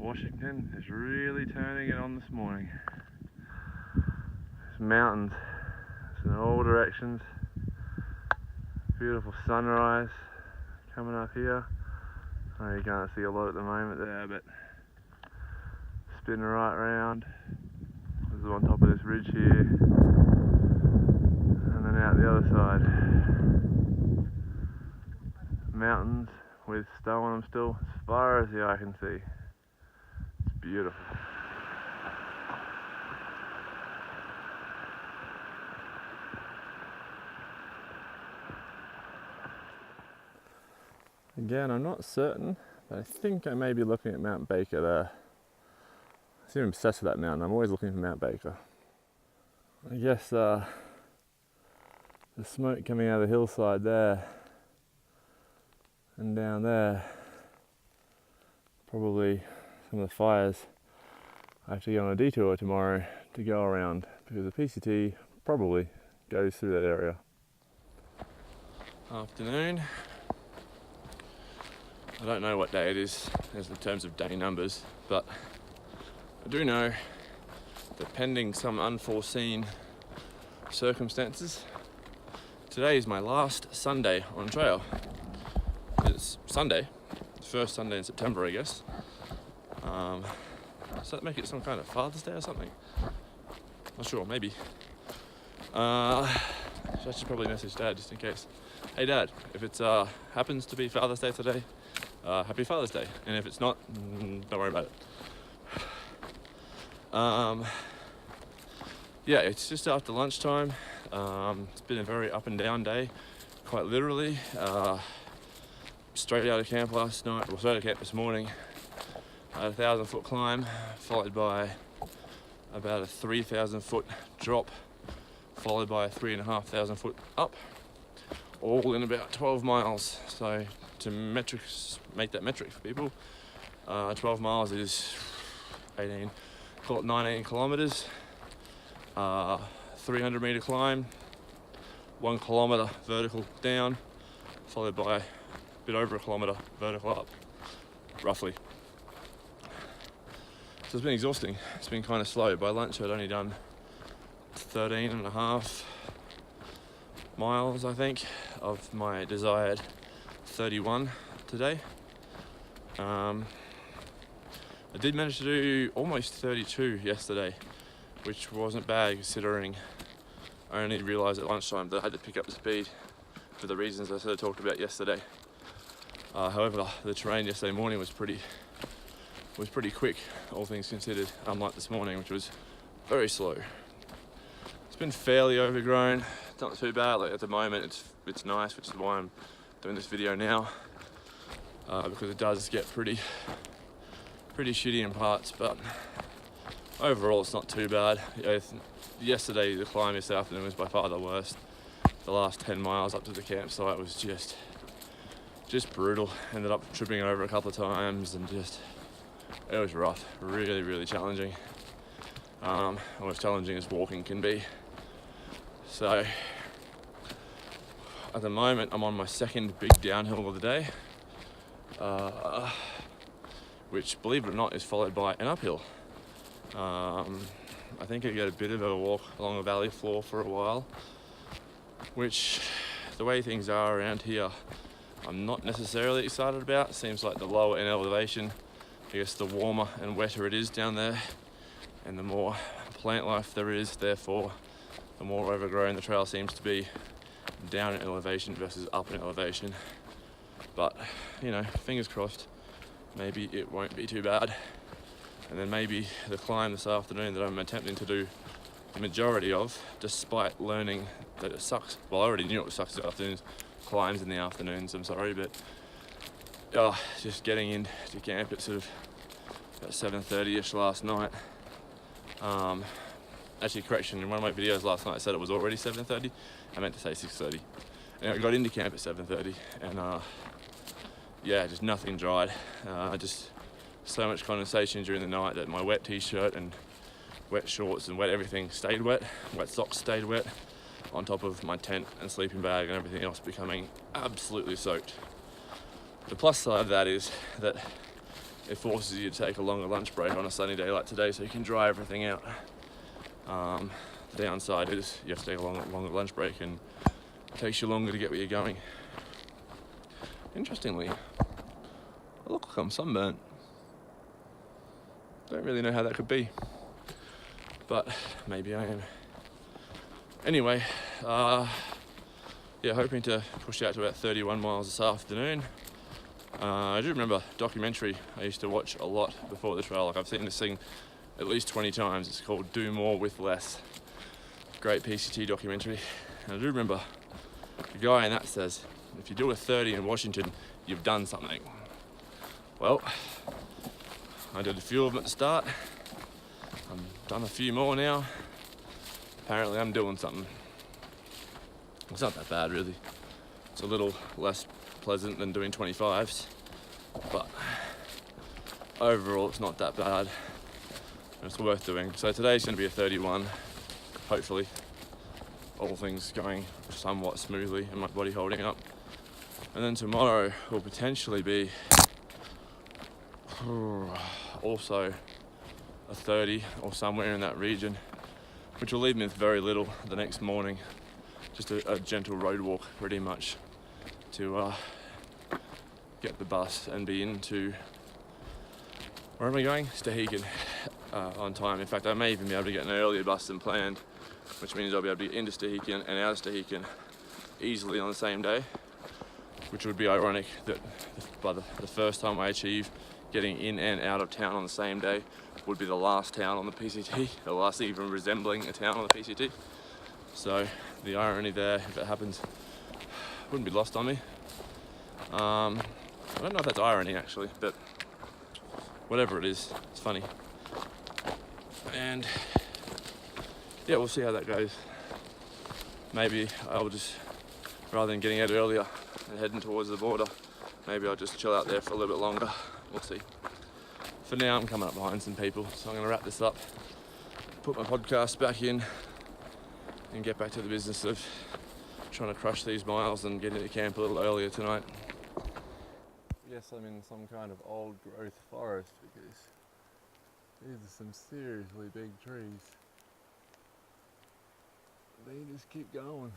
Washington is really turning it on this morning. There's mountains, it's in all directions. Beautiful sunrise coming up here. Oh, you can't see a lot at the moment there, but spin right round. This is on top of this ridge here, and then out the other side. Mountains with snow on them still, as far as the eye can see. It's beautiful. Again, I'm not certain, but I think I may be looking at Mount Baker there. I seem obsessed with that mountain. I'm always looking for Mount Baker. I guess the smoke coming out of the hillside there and down there, probably some of the fires. I have to go on a detour tomorrow to go around because the PCT probably goes through that area. Afternoon. I don't know what day it is in terms of day numbers, but I do know that pending some unforeseen circumstances, today is my last Sunday on trail. It's Sunday, the first Sunday in September, I guess. Does that make it some kind of Father's Day or something? Not sure, maybe. I should probably message Dad just in case. Hey Dad, if it happens to be Father's Day today, happy Father's Day. And if it's not, don't worry about it. Yeah, it's just after lunchtime. It's been a very up and down day, quite literally. Straight out of camp last night, well, straight out of camp this morning. I had a 1,000-foot climb, followed by about a 3,000-foot drop, followed by a 3,500-foot up, all in about 12 miles. So to make that metric for people, 12 miles is 19 kilometers, 300 meter climb, 1 kilometer vertical down, followed by a bit over a kilometer vertical up, roughly. So it's been exhausting. It's been kind of slow. By lunch I'd only done 13.5 miles, I think, of my desired 31 today. I did manage to do almost 32 yesterday, which wasn't bad considering I only realised at lunchtime that I had to pick up the speed for the reasons I sort of talked about yesterday. However, the terrain yesterday morning was pretty quick, all things considered, unlike this morning, which was very slow. It's been fairly overgrown. It's not too bad. Like at the moment, it's nice, which is why I'm doing this video now, because it does get pretty shitty in parts, but overall it's not too bad. Yesterday, the climb this afternoon was by far the worst. The last 10 miles up to the campsite was just brutal. Ended up tripping over a couple of times and it was rough, really challenging. Almost challenging as walking can be. So at the moment I'm on my second big downhill of the day, which, believe it or not, is followed by an uphill. I think I get a bit of a walk along the valley floor for a while, which, the way things are around here, I'm not necessarily excited about. It seems like the lower in elevation, I guess the warmer and wetter it is down there, and the more plant life there is, therefore the more overgrown the trail seems to be down in elevation versus up in elevation. But, you know, fingers crossed, maybe it won't be too bad. And then maybe the climb this afternoon that I'm attempting to do the majority of, despite learning that it sucks. Well, I already knew it sucks in the afternoons, climbs in the afternoons, I'm sorry, but just getting into camp at sort of about 7:30ish last night. Actually, correction, in one of my videos last night I said it was already 7:30. I meant to say 6:30. And I got into camp at 7:30 and yeah, just nothing dried. Just so much condensation during the night that my wet t-shirt and wet shorts and wet everything stayed wet. Wet socks stayed wet, on top of my tent and sleeping bag and everything else becoming absolutely soaked. The plus side of that is that it forces you to take a longer lunch break on a sunny day like today, so you can dry everything out. The downside is you have to take a longer lunch break, and it takes you longer to get where you're going. Interestingly, I look like I'm sunburnt. Don't really know how that could be, but maybe I am. Anyway, hoping to push out to about 31 miles this afternoon. I do remember a documentary I used to watch a lot before the trail. Like, I've seen this thing at least 20 times. It's called Do More With Less. Great PCT documentary. And I do remember the guy in that says, if you do a 30 in Washington, you've done something. Well, I did a few of them at the start. I've done a few more now. Apparently I'm doing something. It's not that bad, really. It's a little less pleasant than doing 25s, but overall it's not that bad. It's worth doing. So today's going to be a 31, hopefully. All things going somewhat smoothly and my body holding up. And then tomorrow will potentially be also a 30 or somewhere in that region, which will leave me with very little the next morning. Just a gentle road walk, pretty much, to get the bus and be into, where am I going? Stehekin on time. In fact, I may even be able to get an earlier bus than planned, which means I'll be able to get into Stehekin and out of Stehekin easily on the same day, which would be ironic that by the first time I achieve getting in and out of town on the same day would be the last town on the PCT, the last even resembling a town on the PCT. So the irony there, if it happens, wouldn't be lost on me. I don't know if that's irony actually, but whatever it is, it's funny. And yeah, we'll see how that goes. Maybe I'll just, rather than getting out earlier and heading towards the border, maybe I'll just chill out there for a little bit longer. We'll see. For now, I'm coming up behind some people, so I'm going to wrap this up, put my podcast back in, and get back to the business of trying to crush these miles and get into camp a little earlier tonight. I guess I'm in some kind of old growth forest because these are some seriously big trees. They just keep going.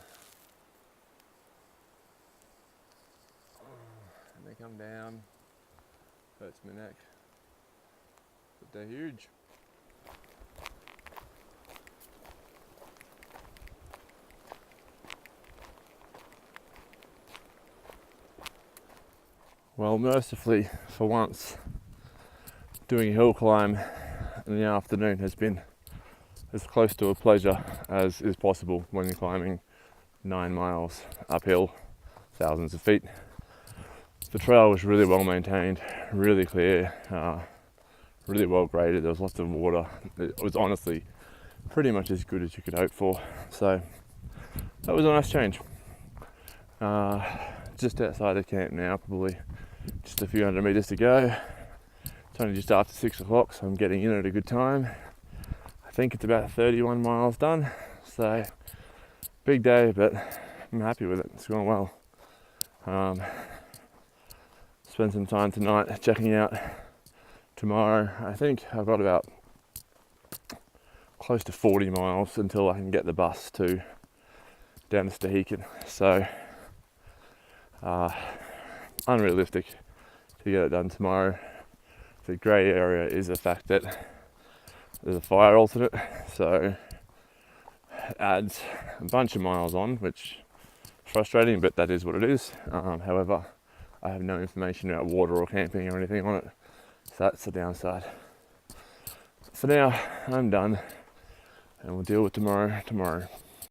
And they come down, hurts my neck, but they're huge. Well, mercifully, for once, doing a hill climb in the afternoon has been as close to a pleasure as is possible when you're climbing 9 miles uphill, thousands of feet. The trail was really well maintained, really clear, really well graded. There was lots of water. It was honestly pretty much as good as you could hope for. So that was a nice change. Just outside the camp now, probably just a few hundred meters to go. It's only just after 6 o'clock, so I'm getting in at a good time. I think it's about 31 miles done, so big day, but I'm happy with it. It's going well. Spend some time tonight checking out tomorrow. I think I've got about close to 40 miles until I can get the bus down to Stehekin. So unrealistic to get it done tomorrow. The grey area is the fact that there's a fire alternate, so it adds a bunch of miles on, which is frustrating, but that is what it is. However, I have no information about water or camping or anything on it, so that's the downside. For now, I'm done, and we'll deal with tomorrow.